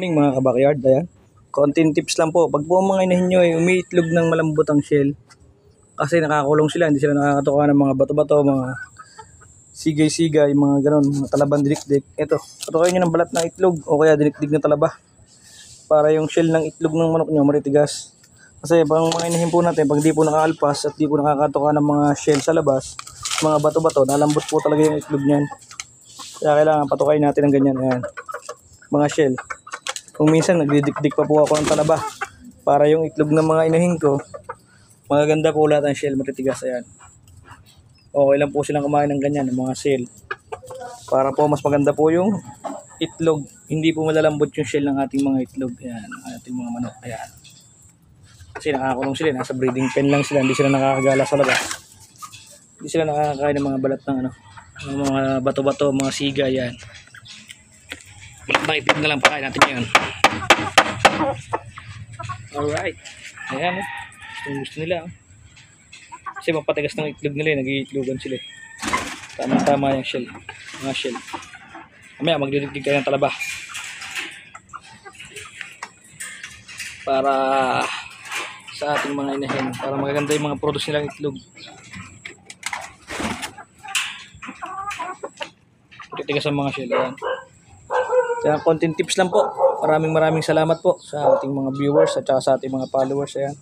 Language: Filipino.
Mga kabakyard, ayan. Konting tips lang po. Pag po ang mga inahin nyo ay umiitlog ng malambot ang shell, kasi nakakulong sila, hindi sila nakakatuka ng mga bato-bato, mga sigay-sigay, mga ganon, mga talabang dinikdik. Ito, patukayin nyo ng balat ng itlog o kaya dinikdik na talaba para yung shell ng itlog ng manok nyo maritigas. Kasi pang mga inahin po natin, pag di po nakaalpas at di po nakakatuka ng mga shell sa labas, mga bato-bato, nalambot po talaga yung itlog nyan. Kaya kailangan patukayin natin ng ganyan, ayan, mga shell. Kung minsan nagdidikdik pa po ako ng talaba para yung itlog ng mga inahin ko magaganda po lahat ang shell, matitigas. Ayan, okay lang po silang kumain ng ganyan, ng mga shell, para po mas maganda po yung itlog, hindi po malalambot yung shell ng ating mga itlog. Ayan, ang ating mga manok. Ayan, kasi nakakulong sila, nasa breeding pen lang sila, hindi sila nakakagala sa labas, hindi sila nakakakain ng mga balat ng ng mga bato-bato, mga siga. Yan, itlog na lang pakain natin ngayon. Alright, ayan, gusto nila. Kasi mapatigas ng itlog nila, nag-iitlogan sila. Tama-tama yung shell, mga shell. Mamaya magdidikdig tayo ng talaba para sa ating mga inahin, para magaganda yung mga produce nilang itlog. Titigas ang mga shell. Ayan. Kaya konting tips lang po. Maraming salamat po sa ating mga viewers at saka sa ating mga followers. Ayan.